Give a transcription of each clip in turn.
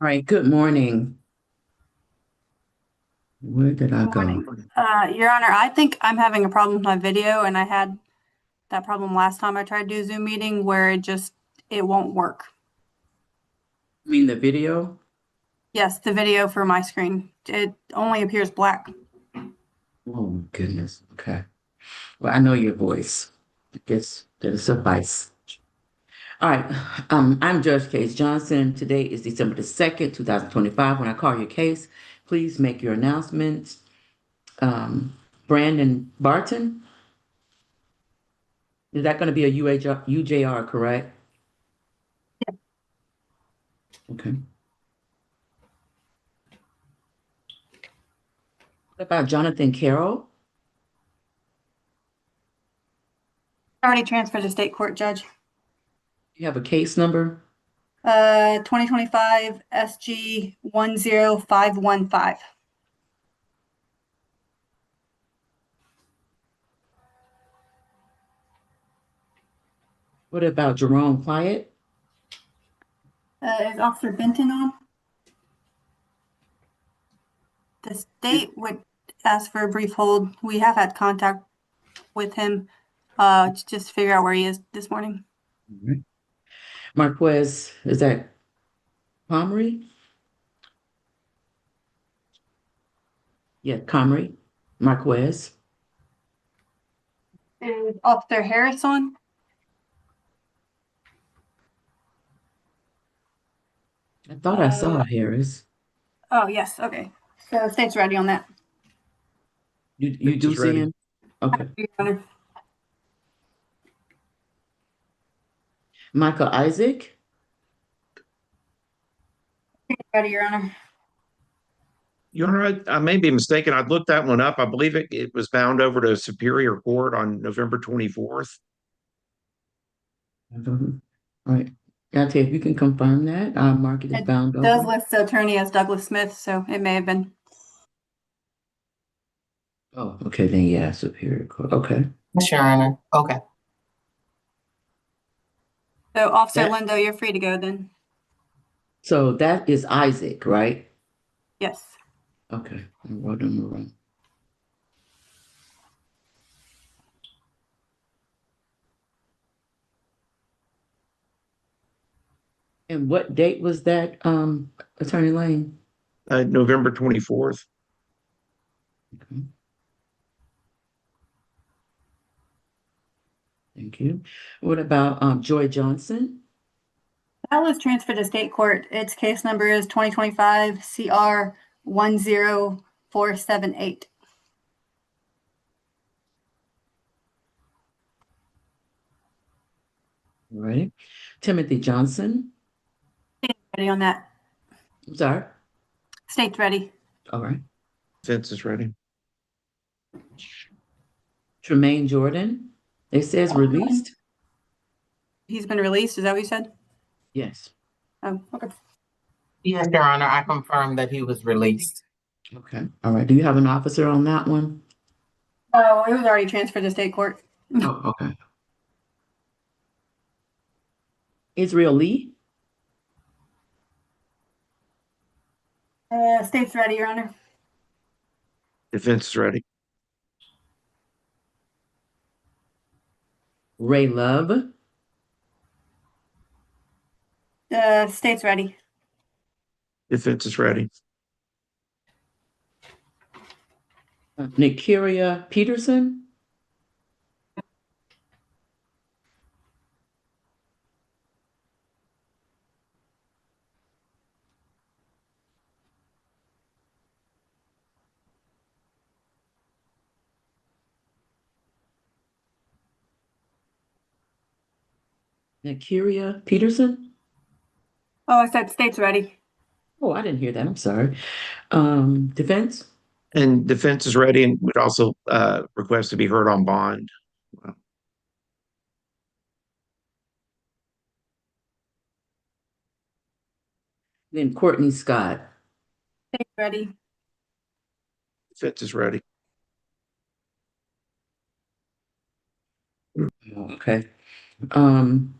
All right, good morning. Where did I go? Morning. Your Honor, I think I'm having a problem with my video, and I had that problem last time I tried to do a Zoom meeting where it won't work. I mean the video? Yes, the video for my screen. It only appears black. Oh my goodness. Okay. Well, I know your voice. I guess that'll suffice. All right. I'm Judge Case Johnson. Today is December the 2nd, 2025. When I call your case, please make your announcements. Brandon Barton, is that going to be a UJR, correct? Okay. What about Jonathan Carroll? Already transferred to state court, Judge. You have a case number? 2025 SG 10515. What about Jerome Quiet? Is Officer Benton on? The state would ask for a brief hold. We have had contact with him to just figure out where he is this morning. Marquez, is that Comrie? Yeah, Comrie. Marquez. Is Officer Harris on? I thought I Uh, saw Harris. oh, yes. Okay. So state's ready on that. You Fence do is see ready. him? Okay. Your Honor. Michael Isaac. Ready, Your Honor. Your Honor, I may be mistaken. I looked that one up. I believe it was bound over to Superior Court on November 24th. All right. Gotcha. If you can confirm that, I'll mark it as It bound does over. list the attorney as Douglas Smith, so it may have been. Oh, okay. Then yeah, Superior Court. Okay. Yes, Your Honor. Okay. So Officer That Lindo, you're free to go then. so that is Isaac, right? Yes. Okay. I wrote him wrong. And what date was that, Attorney Lane? November 24th. Okay. Thank you. What about Joy Johnson? That was transferred to state court. Its case number is 2025 CR 10478. All right. Timothy Johnson. Ready on that. I'm sorry. State's ready. All right. Fence is ready. Tremaine Jordan. It says released. He's been released. Is that what you said? Yes. Oh, okay. Yes, Your Honor. I confirm that he was released. Okay. All right. Do you have an officer on that one? Oh, it was already transferred to state court. Oh, okay. Israel Lee. State's ready, Your Honor. Defense is ready. Ray Love. State's ready. Defense is ready. Nikiria Peterson. Nikiria Peterson. Oh, I said state's ready. Oh, I didn't hear that. I'm sorry. Defense. And defense is ready and would also request to be heard on bond. Then Courtney Scott. State's ready. Defense is ready. Okay. Um,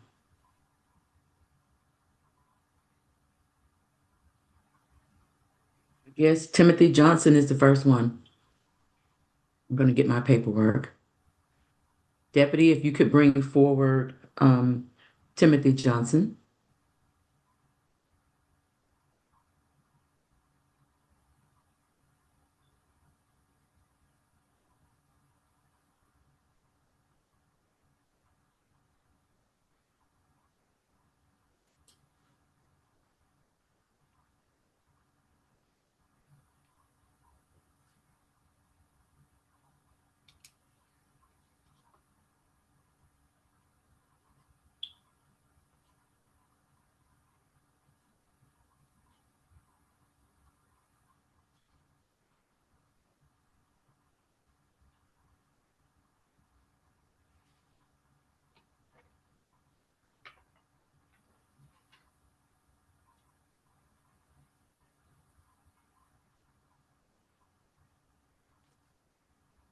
guess Timothy Johnson is the first one. I'm going to get my paperwork. Deputy, if you could bring forward Timothy Johnson.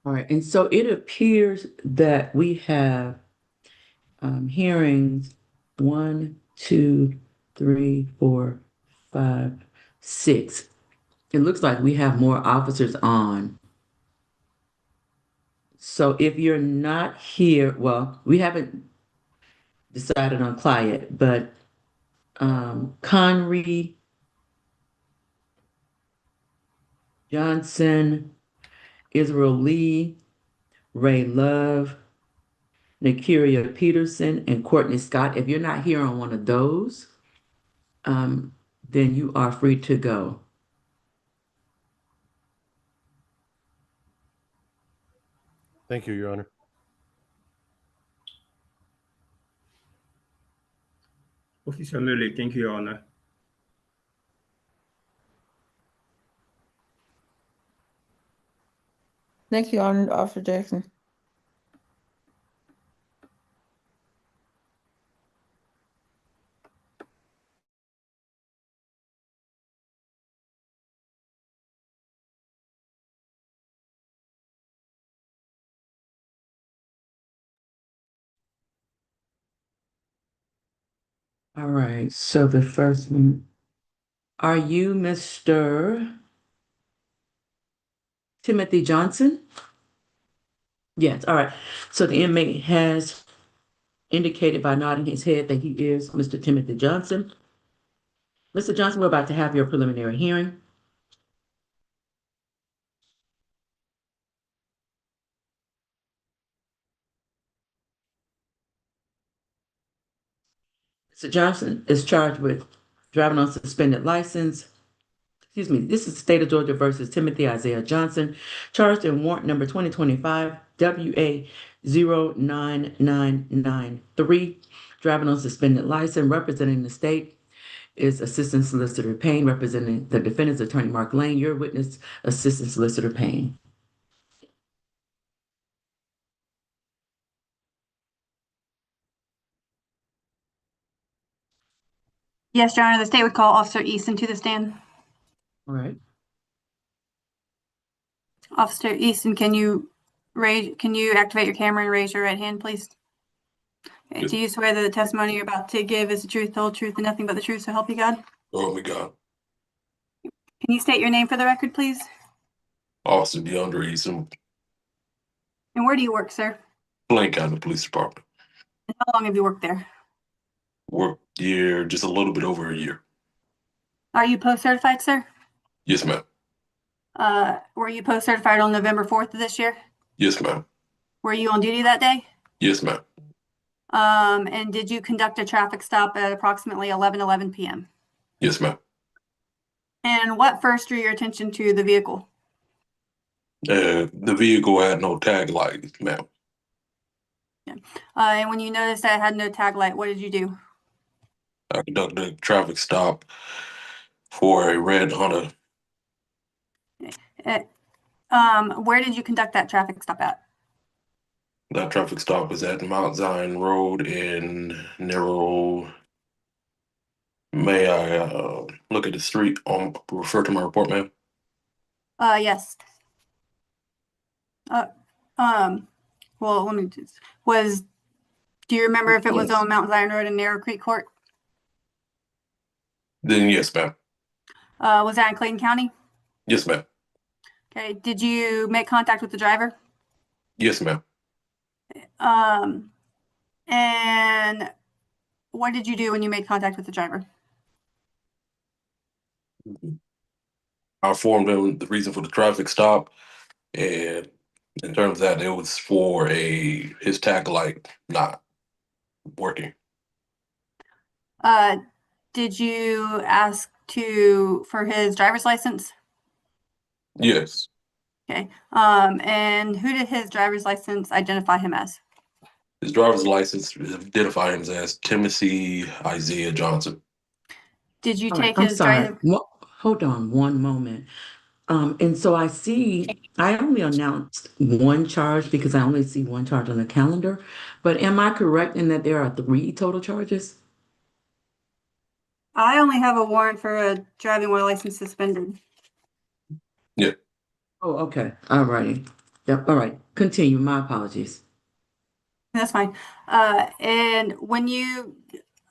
All right, and so it appears that we have hearings 1, 2, 3, 4, 5, 6. It looks like we have more officers on. So if you're not here, well, we haven't decided on Clyde, but Conry, Johnson, Israel Lee, Ray Love, Nakiria Peterson, and Courtney Scott. If you're not here on one of those, then you are free to go. Thank you, Your Honor. Officer Murley, thank you, Your Honor. Thank you, Honor, Officer Jackson. All right, so the first one, are you Mr. Timothy Johnson? Yes, all right. So the inmate has indicated by nodding his head that he is Mr. Timothy Johnson. Mr. Johnson, we're about to have your preliminary hearing. Mr. Johnson is charged with driving on suspended license. Excuse me, this is the state of Georgia versus Timothy Isaiah Johnson, charged in warrant number 2025 WA 09993. Driving on suspended license. Representing the state is Assistant Solicitor Payne. Representing the defendant's attorney Mark Lane. Your witness, Assistant Solicitor Payne. Yes, Your Honor, the state would call Officer Easton to the stand. All right. Officer Easton, can you activate your camera and raise your right hand, please? Okay, do you swear that the testimony you're about to give is the truth, the whole truth, and nothing but the truth, so help you God? Oh my God. Can you state your name for the record, please? Officer DeAndre Eason, And where do you work, sir? Blaine County Police Department. And how long have you worked there? Worked here just a little bit over a year. Are you post-certified, sir? Yes, ma'am. Were you post-certified on November 4th of this year? Yes, ma'am. Were you on duty that day? Yes, ma'am. And did you conduct a traffic stop at approximately 11:11 p.m.? Yes, ma'am. And what first drew your attention to the vehicle? The vehicle had no tag lights, ma'am. And when you noticed that it had no tag light, what did you do? I conducted a traffic stop for a red Honda. Where did you conduct that traffic stop at? That traffic stop was at Mount Zion Road in Narrow. May I look at the street refer to my report, ma'am? Yes. Well, let me just, do you remember if it was Yes. on Mount Zion Road in Narrow Creek Court? Then yes, ma'am. Was that in Clayton County? Yes, ma'am. Okay, did you make contact with the driver? Yes, ma'am. And what did you do when you made contact with the driver? I informed him the reason for the traffic stop, and in terms of that, it was for his tag light not working. Did you ask for his driver's license? Yes, Okay. And who did his driver's license identify him as? his driver's license identified him as Timothy Isaiah Johnson. Did you All right, take I'm his sorry. driver? Hold on one moment. And so I see, I only announced one charge because I only see one charge on the calendar. But am I correct in that there are 3 total charges? I only have a warrant for a driving while license suspended. Yeah. Oh, okay. All righty. Yep. All right. Continue. My apologies. That's fine. And when you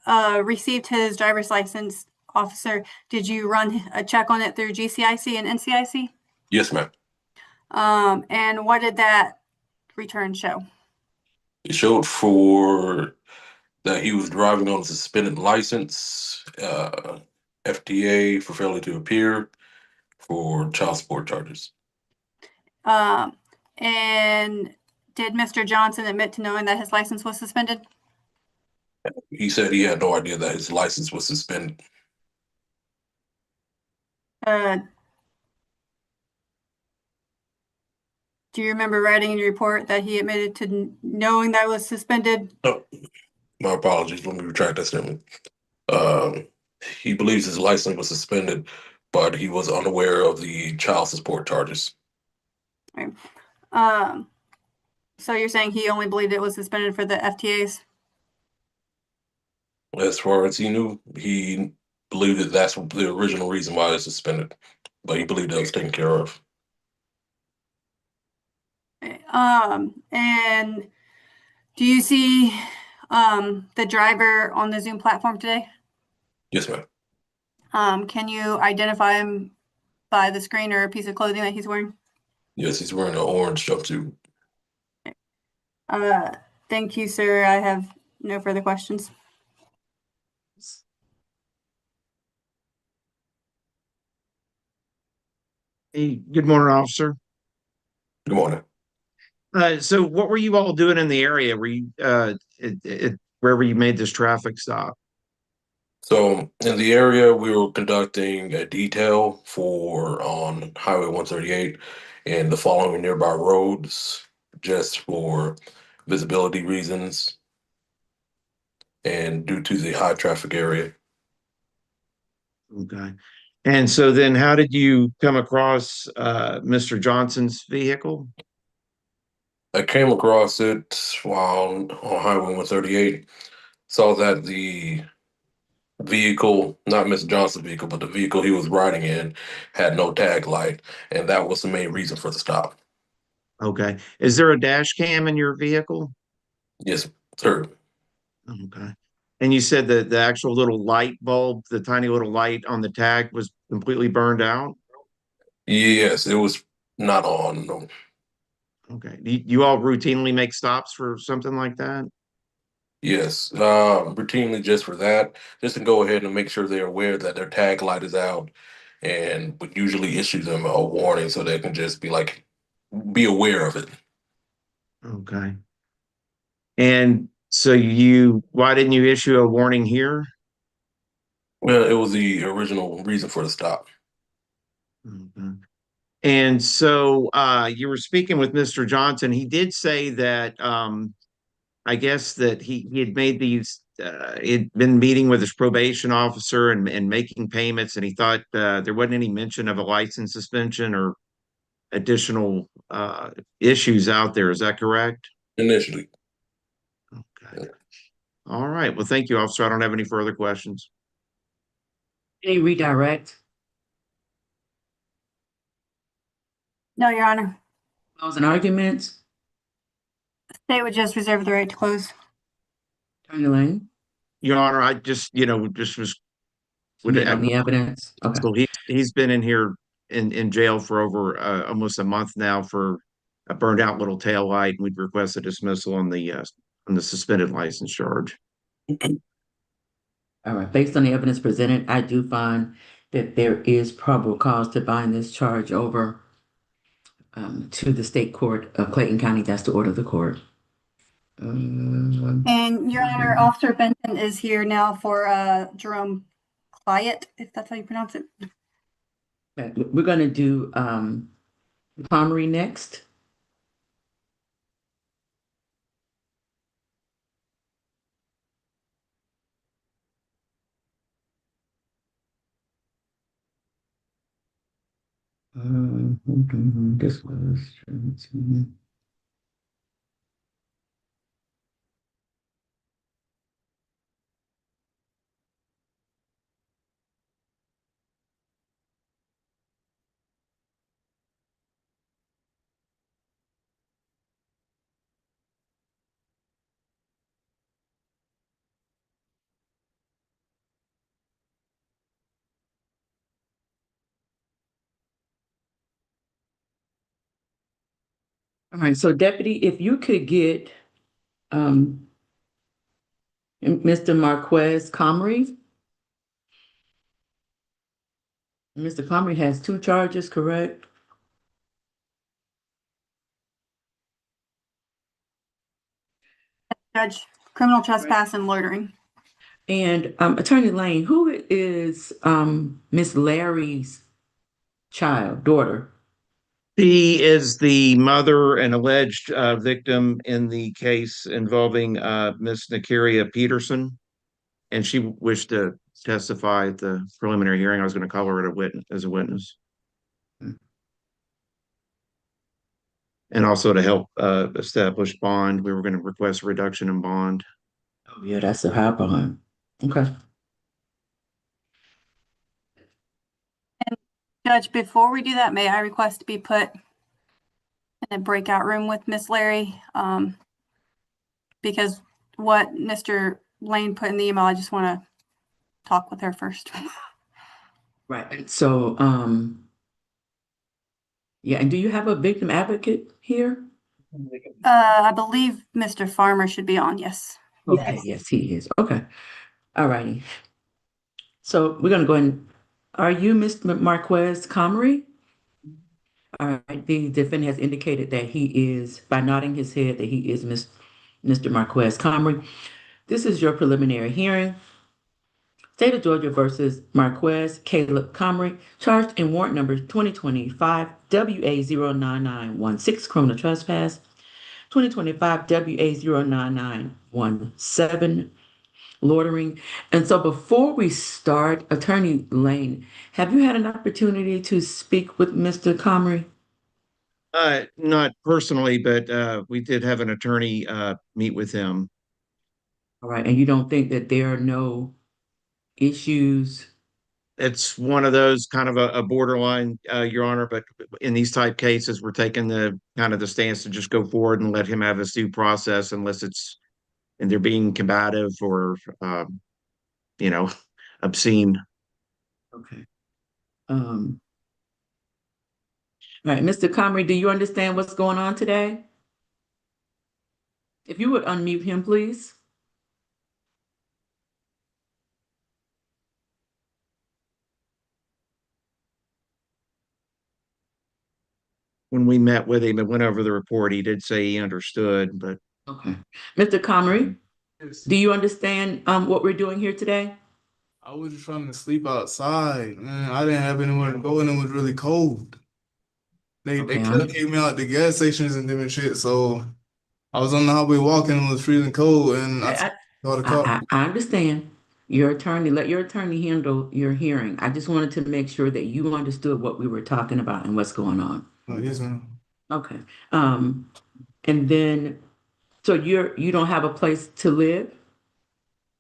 received his driver's license, officer, did you run a check on it through GCIC and NCIC? Yes, ma'am. And what did that return show? It showed for that he was driving on a suspended license, FTA for failure to appear, for child support charges. And did Mr. Johnson admit to knowing that his license was suspended? He said he had no idea that his license was suspended. Do you remember writing in your report that he admitted to knowing that it was suspended? Oh, my apologies. Let me retract that statement. Um, he believes his license was suspended, but he was unaware of the child support charges. Right. So you're saying he only believed it was suspended for the FTAs? As far as he knew, he believed that that's the original reason why it's suspended, but he believed that was taken care of. And do you see the driver on the Zoom platform today? Yes, ma'am. Can you identify him by the screen or a piece of clothing that he's wearing? Yes, he's wearing an orange jumpsuit. Thank you, sir. I have no further questions. Hey, good morning, officer. Good morning. So what were you all doing in the area? Were you wherever you made this traffic stop? So in the area, we were conducting a detail for on Highway 138 and the following nearby roads, just for visibility reasons and due to the high traffic area. Okay. And so then how did you come across Mr. Johnson's vehicle? I came across it while on Highway 138, saw that the vehicle, not Mr. Johnson's vehicle, but the vehicle he was riding in had no tag light, and that was the main reason for the stop. Okay. Is there a dash cam in your vehicle? Yes, sir. Okay. And you said that the actual little light bulb, the tiny little light on the tag was completely burned out? Yes, it was not on. No. Okay. You all routinely make stops for something like that? Yes, routinely just for that, just to go ahead and make sure they're aware that their tag light is out, and would usually issue them a warning so they can just be like, be aware of it. Okay. And so why didn't you issue a warning here? Well, it was the original reason for the stop. Okay. And so you were speaking with Mr. Johnson. He did say that I guess that he had made these he'd been meeting with his probation officer and making payments, and he thought there wasn't any mention of a license suspension or additional issues out there. Is that correct? Initially. Okay. All right. Well, thank you, officer. I don't have any further questions. Any redirect? No, Your Honor. Closing arguments? State would just reserve the right to close. Attorney Lane? Your Honor, I just, just was Submit on the evidence? Okay. so he's been in here in jail for over almost a month now for a burned out little tail light. We'd request a dismissal on the suspended license charge. All right, based on the evidence presented, I do find that there is probable cause to bind this charge over to the state court of Clayton County. That's the order of the court. And Your Honor, Officer Benton is here now for Jerome Clyett, if that's how you pronounce it. Okay, we're gonna do Pomeroy next. This was. All right, so Deputy, if you could get Mr. Marquez Comrie. Mr. Comrie has 2 charges, correct? Judge, criminal trespass and loitering. And Attorney Lane, who is Miss Larry's daughter? She is the mother and alleged victim in the case involving Miss Nakaria Peterson, and she wished to testify at the preliminary hearing. I was going to call her as a witness. And also to help establish bond, we were going to request a reduction in bond. Oh, yeah, that's a high bond. Okay. Judge, before we do that, may I request to be put in a breakout room with Miss Larry? Because what Mr. Lane put in the email, I just want to talk with her first. Right. So, yeah, and do you have a victim advocate here? I believe Mr. Farmer should be on, yes. Okay, yes, he is. Okay. All righty. So we're gonna go in. Are you Mr. Marquez Comrie? All right, the defendant has indicated that he is, by nodding his head, that he is Mr. Marquez Comrie. This is your preliminary hearing. State of Georgia versus Marquez Caleb Comrie, charged in warrant number 2025 WA09916, criminal trespass, 2025 WA09917, loitering. And so before we start, Attorney Lane, have you had an opportunity to speak with Mr. Comrie? Not personally, but we did have an attorney meet with him. All right, and you don't think that there are no issues? It's one of those kind of a borderline, Your Honor, but in these type cases, we're taking the kind of the stance to just go forward and let him have his due process unless and they're being combative or, obscene. Okay. All right, Mr. Comrie, do you understand what's going on today? If you would unmute him, please. When we met with him and went over the report, he did say he understood, but Okay. Mr. Comrie, do you understand what we're doing here today? I was just trying to sleep outside, man. I didn't have anywhere to go and it was really cold. They Okay, could have taken me out the gas stations and different shit, so I was on the highway walking and it was freezing cold and I saw the car. I understand. Your attorney, let your attorney handle your hearing. I just wanted to make sure that you understood what we were talking about and what's going on. Oh, yes, ma'am. Okay. And then, so you don't have a place to live?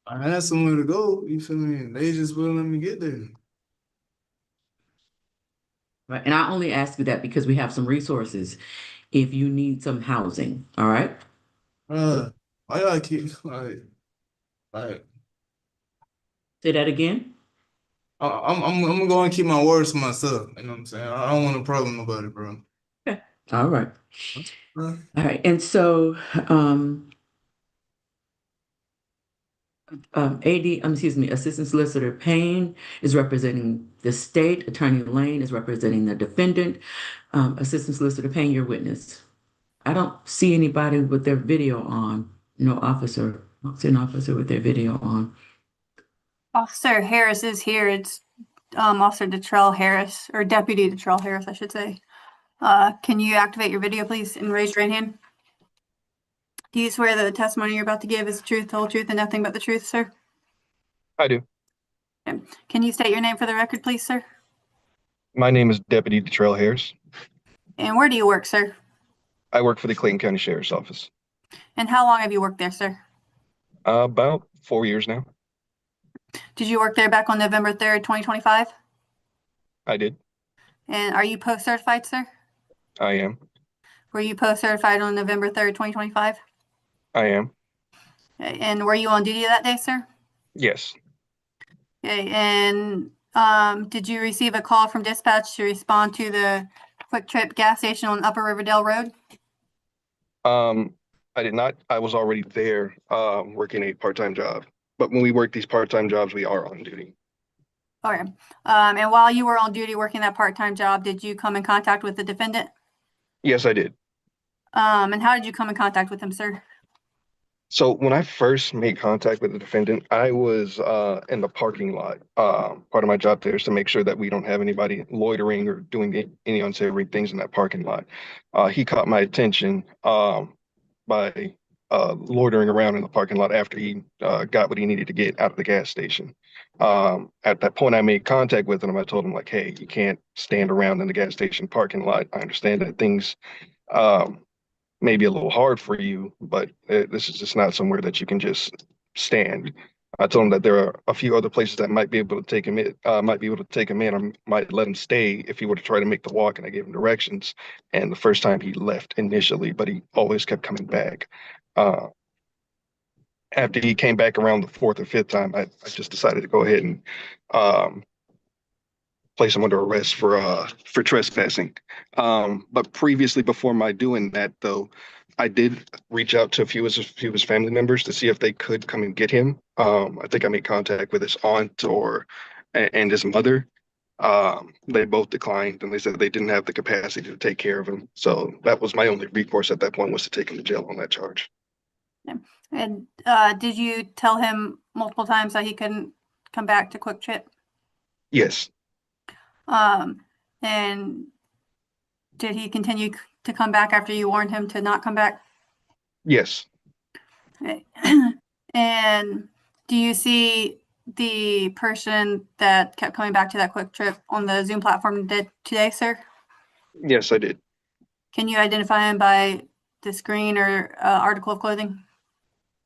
I had somewhere to go, you feel me? They just wouldn't let me get there. Right. And I only ask you that because we have some resources if you need some housing. All right. Why y'all keep like Say that again. I'm gonna go and keep my words to myself. You know what I'm saying? I don't want to problem nobody, bro. Okay. All right. Huh? All right. And so, excuse me, Assistant Solicitor Payne is representing the state. Attorney Lane is representing the defendant. Assistant Solicitor Payne, your witness. I don't see anybody with their video on. No officer. I don't see an officer with their video on. Officer Harris is here. It's Officer Detrell Harris, or Deputy Detrell Harris, I should say. Can you activate your video, please, and raise your right hand? Do you swear that the testimony you're about to give is the truth, the whole truth, and nothing but the truth, sir? I do. Okay. Can you state your name for the record, please, sir? My name is Deputy Detrell Harris. And where do you work, sir? I work for the Clayton County Sheriff's Office. And how long have you worked there, sir? About 4 years now. Did you work there back on November 3rd, 2025? I did. And are you post-certified, sir? I am. Were you post-certified on November 3rd, 2025? I am. Okay. And were you on duty that day, sir? Yes. Okay. And did you receive a call from dispatch to respond to the Quick Trip gas station on Upper Riverdale Road? I did not. I was already there, working a part-time job. But when we work these part-time jobs, we are on duty. Okay. And while you were on duty working that part-time job, did you come in contact with the defendant? Yes, I did. And how did you come in contact with him, sir? So when I first made contact with the defendant, I was in the parking lot. Part of my job there is to make sure that we don't have anybody loitering or doing any unsavory things in that parking lot. He caught my attention by loitering around in the parking lot after he got what he needed to get out of the gas station. At that point, I made contact with him. I told him, like, hey, you can't stand around in the gas station parking lot. I understand that things may be a little hard for you, but this is just not somewhere that you can just stand. I told him that there are a few other places that might be able to take him in, I might let him stay if he were to try to make the walk, and I gave him directions. And the first time he left initially, but he always kept coming back. After he came back around the fourth or fifth time, I just decided to go ahead and place him under arrest for trespassing. But previously, before my doing that, though, I did reach out to a few of his family members to see if they could come and get him. I think I made contact with his aunt and his mother. They both declined, and they said they didn't have the capacity to take care of him. So that was my only recourse at that point, was to take him to jail on that charge. Yeah. And did you tell him multiple times that he couldn't come back to Quick Trip? Yes. And did he continue to come back after you warned him to not come back? Yes. Okay. And do you see the person that kept coming back to that Quick Trip on the Zoom platform today, sir? Yes, I did. Can you identify him by the screen or article of clothing?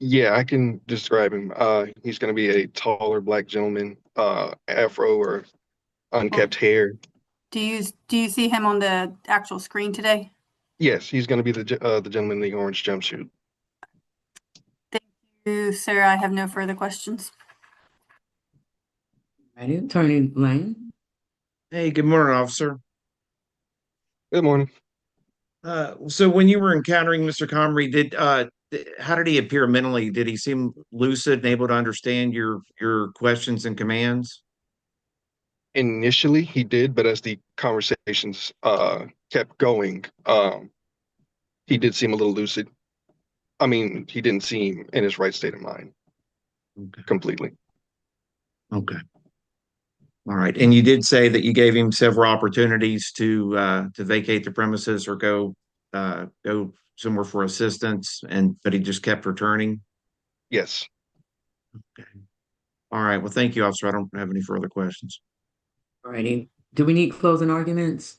Yeah, I can describe him. He's going to be a taller black gentleman, afro or unkept hair. Do you see him on the actual screen today? Yes, he's going to be the gentleman in the orange jumpsuit. Thank you, sir. I have no further questions. Ready, Attorney Lane? Hey, good morning, officer. Good morning. So when you were encountering Mr. Comrie, how did he appear mentally? Did he seem lucid and able to understand your questions and commands? Initially, he did, but as the conversations kept going, he did seem a little lucid. I mean, he didn't seem in his right state of mind. Okay. Completely. Okay. All right. And you did say that you gave him several opportunities to vacate the premises or go somewhere for assistance, but he just kept returning. Yes. Okay. All right. Well, thank you, officer. I don't have any further questions. All righty. Do we need closing arguments?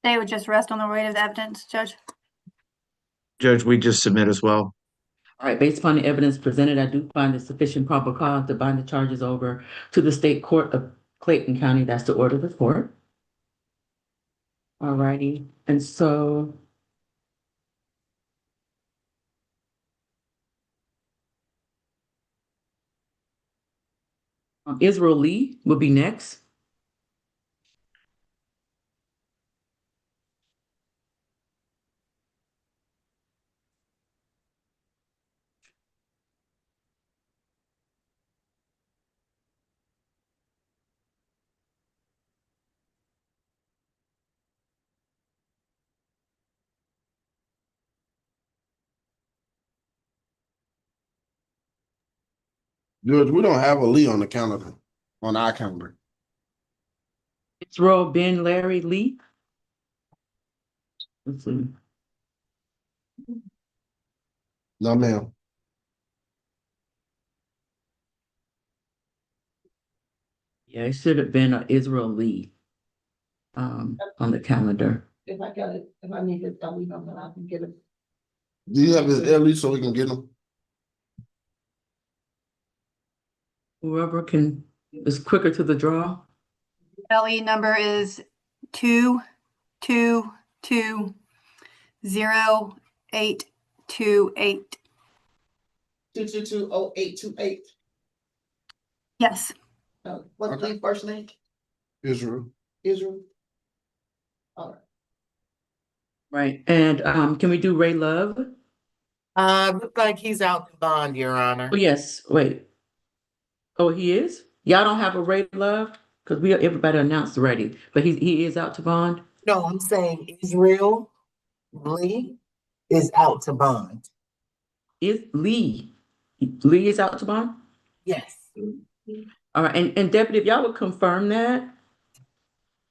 They would just rest on the weight of the evidence, Judge. Judge, we just submit as well. All right, based upon the evidence presented, I do find a sufficient probable cause to bind the charges over to the State Court of Clayton County. That's the order of the court. All righty. And so Israel Lee will be next. George, we don't have a Lee on the calendar, on our calendar. Israel Ben Larry Lee. Let's see. No, ma'am. Yeah, it should have been Israel Lee on the calendar. If I need it, I'll leave them, I can get it. Do you have his LE so we can get him? Whoever is quicker to the draw. LE number is 2220828. 2220828. Yes. What's the first name? Israel. Israel. All right. Right. And can we do Ray Love? Looks like he's out to bond, Your Honor. Oh, yes. Wait. Oh, he is? Y'all don't have a Ray Love? Because everybody announced already, but he is out to bond. No, I'm saying Israel Lee is out to bond. Is Lee is out to bond? Yes. All right. And Deputy, if y'all would confirm that.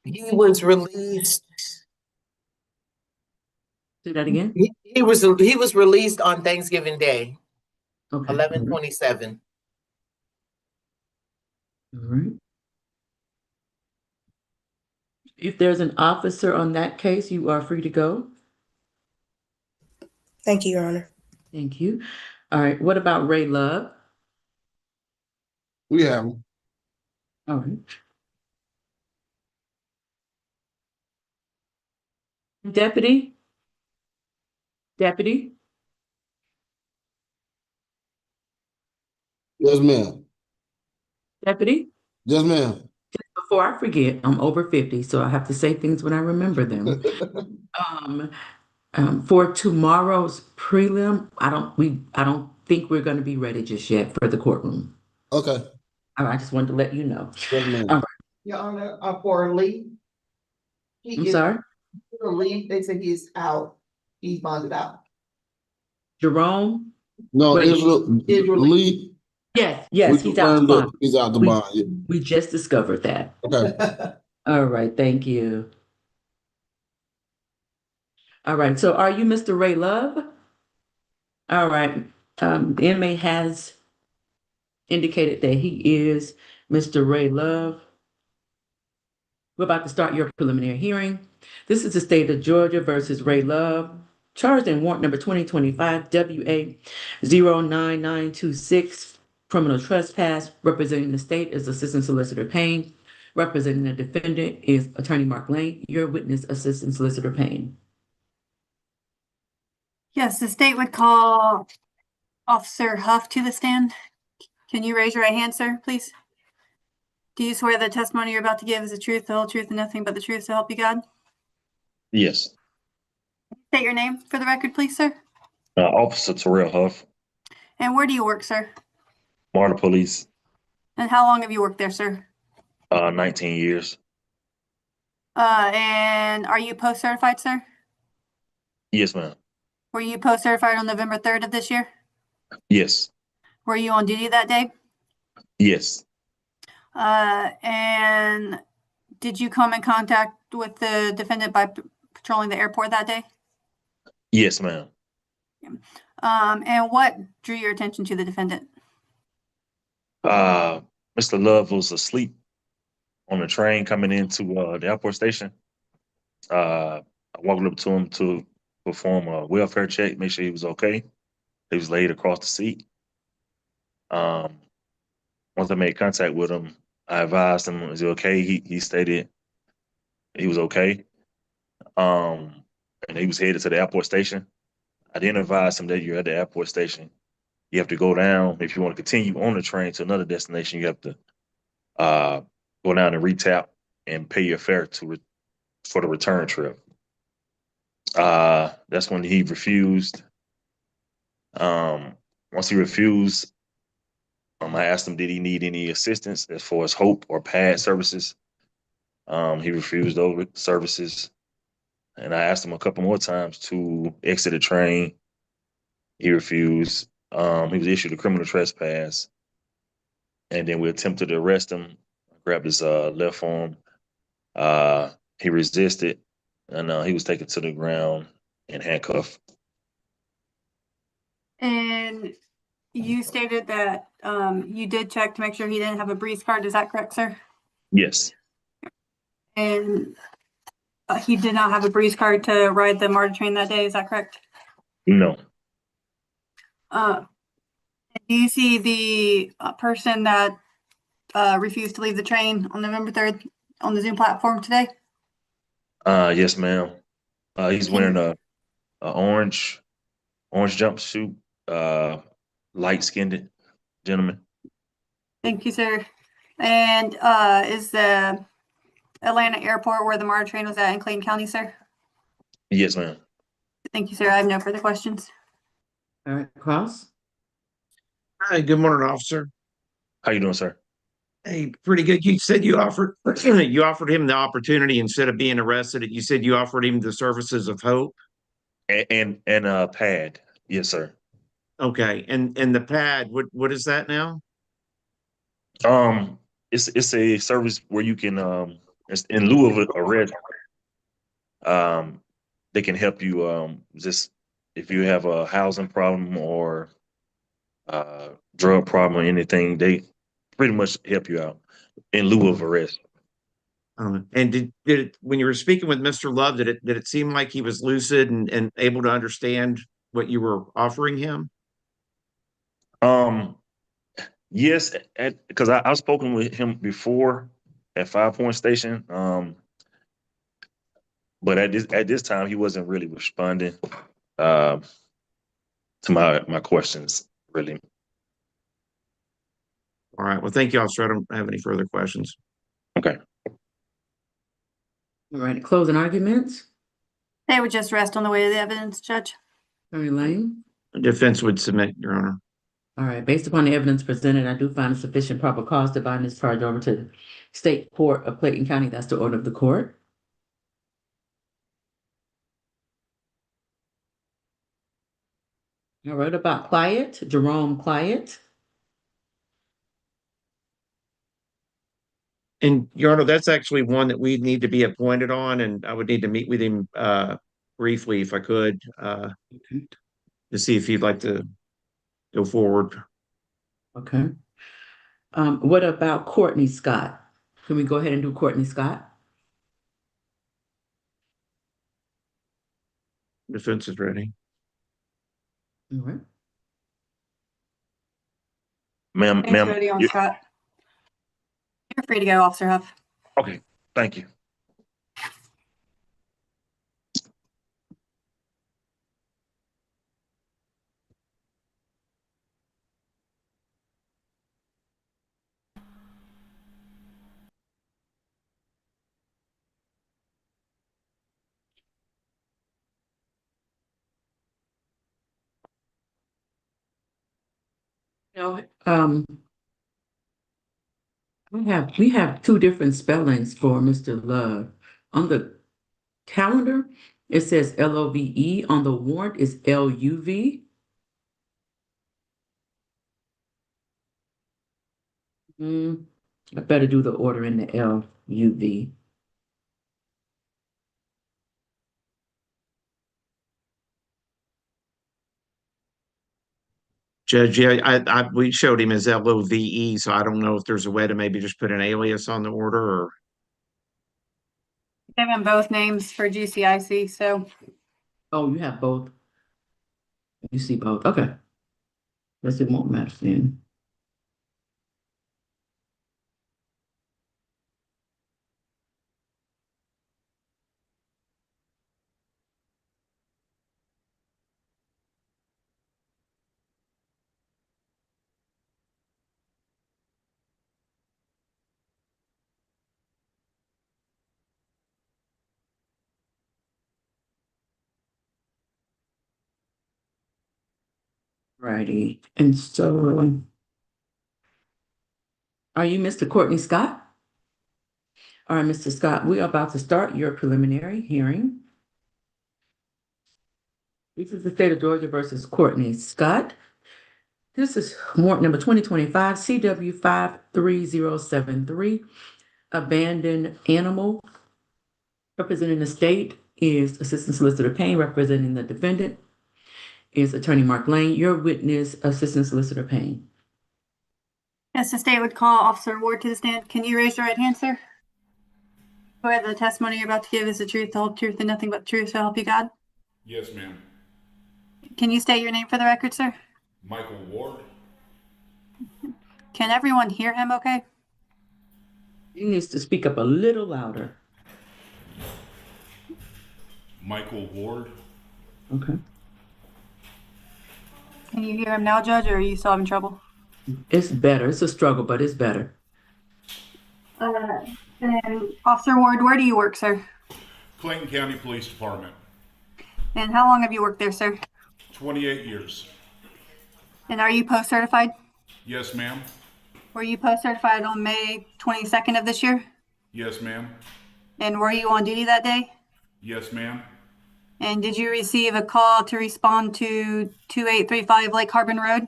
He was released. Say that again. He was released on Thanksgiving Day, Okay. 11/27. All right. If there's an officer on that case, you are free to go. Thank you, Your Honor. Thank you. All right. What about Ray Love? We have him. All right. Deputy? Deputy? Yes, ma'am. Deputy? Yes, ma'am. Before I forget, I'm over 50, so I have to say things when I remember them. For tomorrow's prelim, I don't think we're going to be ready just yet for the courtroom. Okay. I just wanted to let you know. Yes, ma'am. All right. Your Honor, for Lee. I'm sorry? For Lee, they said he's out. He's bonded out. Jerome? No, Wait. Israel Lee. Yes, We he's out to confirmed bond. He's out the We- bond. Yeah. We just discovered that. Okay. All right, thank you. All right, so are you Mr. Ray Love? All right, the inmate has indicated that he is Mr. Ray Love. We're about to start your preliminary hearing. This is the state of Georgia versus Ray Love, charged in warrant number 2025 WA 09926, criminal trespass. Representing the state is Assistant Solicitor Payne. Representing the defendant is Attorney Mark Lane. Your witness, Assistant Solicitor Payne. Yes, the state would call Officer Huff to the stand. Can you raise your right hand, sir, please? Do you swear the testimony you're about to give is the truth, the whole truth, and nothing but the truth, so help you God? Yes. State your name for the record, please, sir. Officer Terrell Huff, And where do you work, sir? Marta Police, And how long have you worked there, sir? 19 years. And are you post-certified, sir? Yes, ma'am. Were you post-certified on November 3rd of this year? Yes. Were you on duty that day? Yes. And did you come in contact with the defendant by patrolling the airport that day? Yes, ma'am. And what drew your attention to the defendant? Mr. Love was asleep on the train coming into the airport station. I walked up to him to perform a welfare check, make sure he was okay. He was laid across the seat. Once I made contact with him, I advised him, is he okay? He stated he was okay. And he was headed to the airport station. I then advised him that you're at the airport station. You have to go down. If you want to continue on the train to another destination, you have to uh, go down and retap and pay your fare for the return trip. That's when he refused. Once he refused, I asked him, did he need any assistance as far as HOPE or PAD services? He refused those services. And I asked him a couple more times to exit the train. He refused. He was issued a criminal trespass. And then we attempted to arrest him. I grabbed his left arm. He resisted, and he was taken to the ground and handcuffed. And you stated that you did check to make sure he didn't have a breeze card. Is that correct, sir? Yes. And he did not have a breeze card to ride the MARTA train that day. Is that correct? No. Do you see the person that refused to leave the train on November 3rd on the Zoom platform today? Yes, ma'am. He's wearing a orange jumpsuit, light-skinned gentleman. Thank you, sir. And is the Atlanta airport where the MARTA train was at in Clayton County, sir? Yes, ma'am. Thank you, sir. I have no further questions. All right, Cross. Hi, good morning, officer. How you doing, sir? Hey, pretty good. You said you offered you offered him the opportunity instead of being arrested. You said you offered him the services of HOPE. And PAD. Yes, sir. Okay, and the pad, what is that now? It's a service where you can it's in lieu of arrest. They can help you just if you have a housing problem or drug problem or anything, they pretty much help you out in lieu of arrest. And did it, when you were speaking with Mr. Love, did it seem like he was lucid and able to understand what you were offering him? Yes, because I've spoken with him before at Five Point Station. But at this time he wasn't really responding to my questions, really. All right. Well, thank you, officer. I don't have any further questions. Okay. All right, closing arguments. They would just rest on the weight of the evidence, Judge. Attorney Lane. The defense would submit, Your Honor. All right, based upon the evidence presented, I do find a sufficient probable cause to bind this charge over to the State Court of Clayton County. That's the order of the court. All right, about Clyott, Jerome Clyott. And Your Honor, that's actually one that we need to be appointed on, and I would need to meet with him briefly if I could to see if he'd like to go forward. Okay. What about Courtney Scott? Can we go ahead and do Courtney Scott? Defense is ready. All right. Ma'am, Thanks, ready on Scott. You're free to go, Officer Huff. Okay, thank you. No, we have two different spellings for Mr. Love. On the calendar, it says LOVE. On the warrant is LUV. I better do the order in the LUV. Judge, yeah, we showed him as LOVE, so I don't know if there's a way to maybe just put an alias on the order or. Give them both names for GCIC, so. Oh, you have both. You see both. Okay. Guess it won't match then. Righty, and so are you Mr. Courtney Scott? All right, Mr. Scott, we are about to start your preliminary hearing. This is the state of Georgia versus Courtney Scott. This is warrant number 2025 CW 53073, abandoned animal. Representing the state is Assistant Solicitor Payne. Representing the defendant is Attorney Mark Lane. Your witness, Assistant Solicitor Payne. Yes, the state would call Officer Ward to the stand. Can you raise your right hand, sir? Swear the testimony you're about to give is the truth, the whole truth, and nothing but the truth, so help you God? Yes, ma'am. Can you state your name for the record, sir? Michael Ward. Can everyone hear him okay? He needs to speak up a little louder. Michael Ward. Okay. Can you hear him now, Judge, or are you still having trouble? It's better. It's a struggle, but it's better. And Officer Ward, where do you work, sir? Clayton County Police Department. And how long have you worked there, sir? 28 years. And are you post-certified? Yes, ma'am. Were you post-certified on May 22nd of this year? Yes, ma'am. And were you on duty that day? Yes, ma'am. And did you receive a call to respond to 2835 Lake Harbin Road?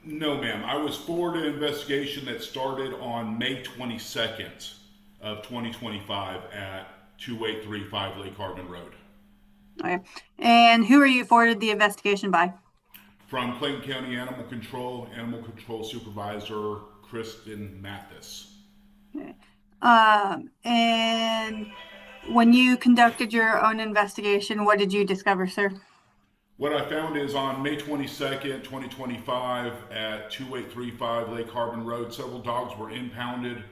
No, ma'am. I was forwarded an investigation that started on May 22nd of 2025 at 2835 Lake Harbin Road. Okay. And who are you forwarded the investigation by? From Clayton County Animal Control Supervisor Kristen Mathis. Okay. And when you conducted your own investigation, what did you discover, sir? What I found is on May 22nd, 2025 at 2835 Lake Harbin Road, several dogs were impounded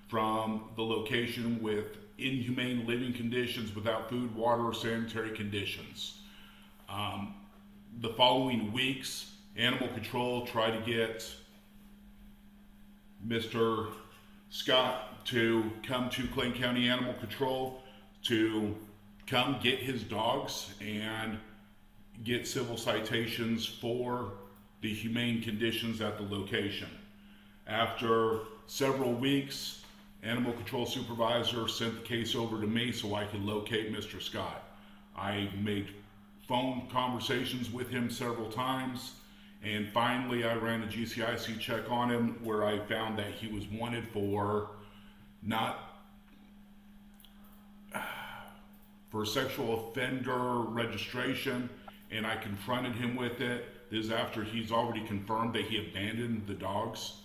from the location with inhumane living conditions without food, water, or sanitary conditions. The following weeks, Animal Control tried to get Mr. Scott to come to Clayton County Animal Control to come get his dogs and get civil citations for the humane conditions at the location. After several weeks, Animal Control Supervisor sent the case over to me so I could locate Mr. Scott. I made phone conversations with him several times, and finally I ran a GCIC check on him where I found that he was wanted for sexual offender registration, and I confronted him with it. This is after he's already confirmed that he abandoned the dogs.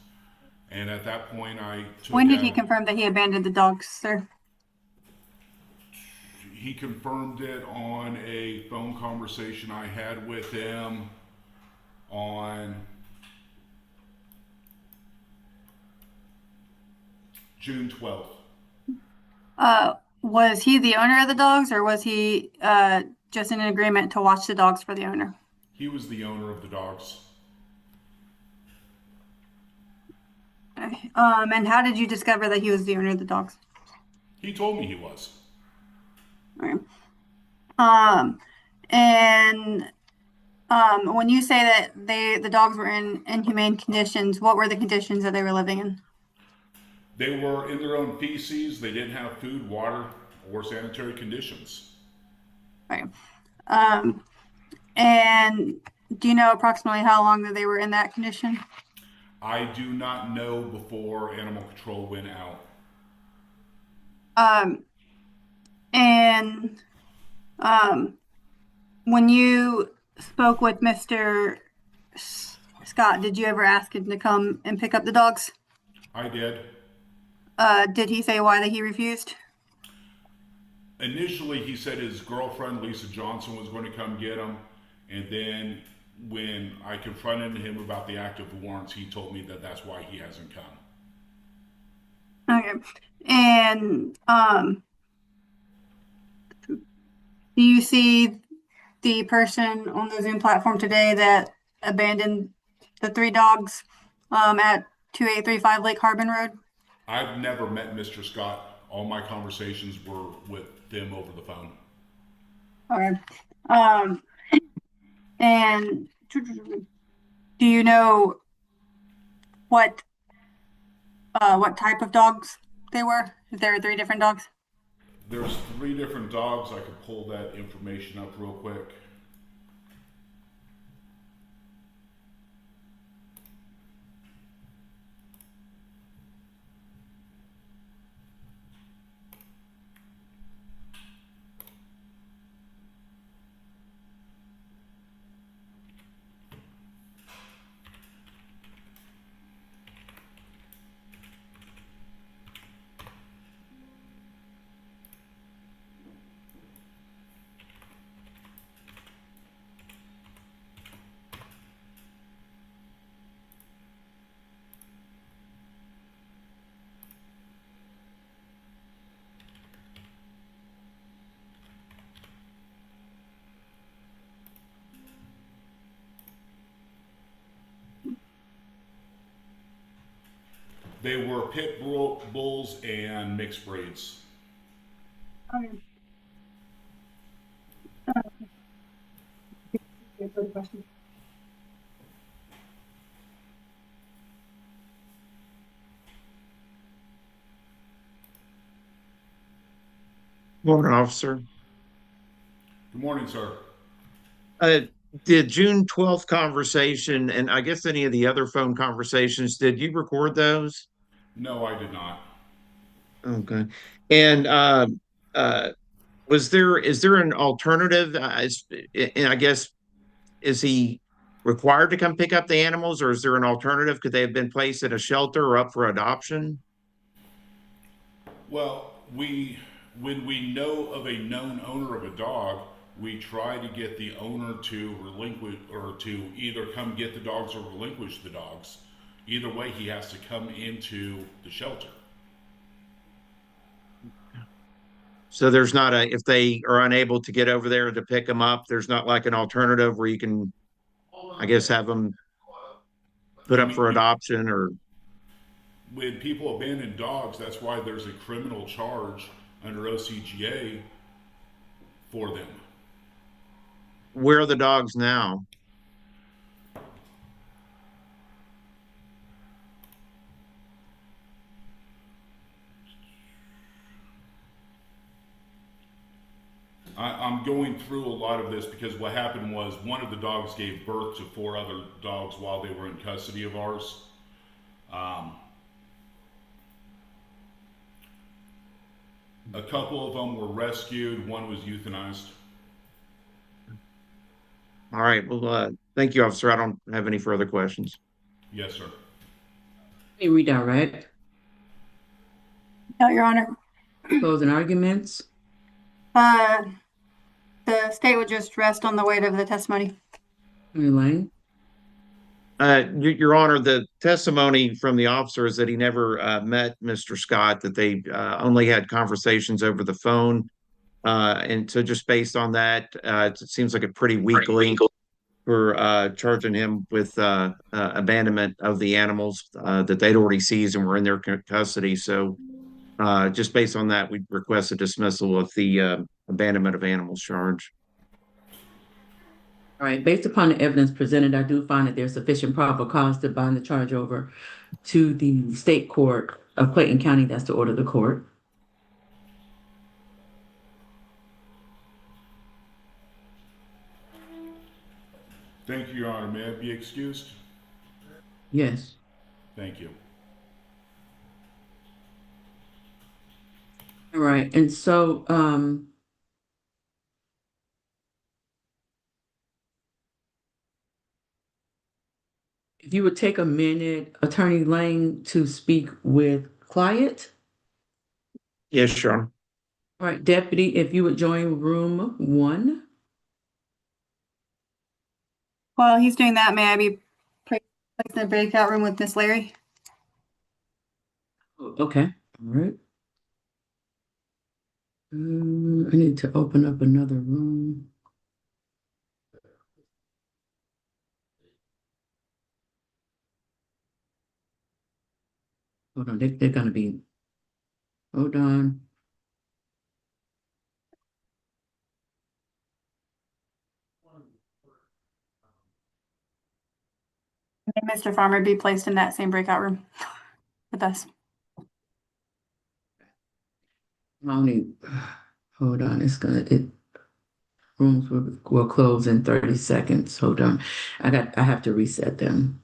And at that point I took When did he confirm that he abandoned the dogs, sir? He confirmed it on a phone conversation I had with him on June 12th. Was he the owner of the dogs, or was he just in an agreement to watch the dogs for the owner? He was the owner of the dogs. Okay. And how did you discover that he was the owner of the dogs? He told me he was. All right. When you say that the dogs were in inhumane conditions, what were the conditions that they were living in? They were in their own feces. They didn't have food, water, or sanitary conditions. Right. And do you know approximately how long that they were in that condition? I do not know before Animal Control went out. When you spoke with Mr. Scott, did you ever ask him to come and pick up the dogs? I did. Did he say why that he refused? Initially, he said his girlfriend, Lisa Johnson, was going to come get him. And then when I confronted him about the active warrants, he told me that that's why he hasn't come. Okay. And do you see the person on the Zoom platform today that abandoned the 3 dogs at 2835 Lake Harbin Road? I've never met Mr. Scott. All my conversations were with them over the phone. Okay. And Do you know what type of dogs they were? There are 3 different dogs. There's 3 different dogs. I could pull that information up real quick. They were pit bulls and mixed breeds. Okay. Further questions? Morning, officer. Good morning, sir. The June 12th conversation, and I guess any of the other phone conversations, did you record those? No, I did not. Okay. And is there an alternative? And I guess, is he required to come pick up the animals, or is there an alternative? Could they have been placed at a shelter or up for adoption? Well, when we know of a known owner of a dog, we try to get the owner to relinquish or to either come get the dogs or relinquish the dogs. Either way, he has to come into the shelter. So there's not if they are unable to get over there to pick them up, there's not like an alternative where you can, I guess, have them put up for adoption. Or when people abandon dogs, that's why there's a criminal charge under OCGA for them. where are the dogs now? I'm going through a lot of this because what happened was one of the dogs gave birth to 4 other dogs while they were in custody of ours. A couple of them were rescued. One was euthanized. All right. Well, thank you, officer. I don't have any further questions. Yes, sir. Any redirect? No, Your Honor. Closing arguments? The state would just rest on the weight of the testimony. Elaine? Your Honor, the testimony from the officer is that he never met Mr. Scott, that they only had conversations over the phone. And so just based on that, it seems like a pretty weak link for charging him with abandonment of the animals that they'd already seized and were in their custody. So just based on that, we request a dismissal of the abandonment of animals charge. All right, based upon the evidence presented, I do find that there's sufficient probable cause to bind the charge over to the state court of Clayton County. That's the order of the court. Thank you, Your Honor. May I be excused? Yes. Thank you. All right, and so if you would take a minute, Attorney Lane, to speak with client. Yes, Your Honor. All right, Deputy, if you would join room 1. While he's doing that, may I be placed in the breakout room with Miss Larry? Okay, all right. I need to open up another room. Hold on, they're gonna be, hold on. And Mr. Farmer be placed in that same breakout room with us. Only, hold on, rooms will close in 30 seconds. Hold on. I have to reset them.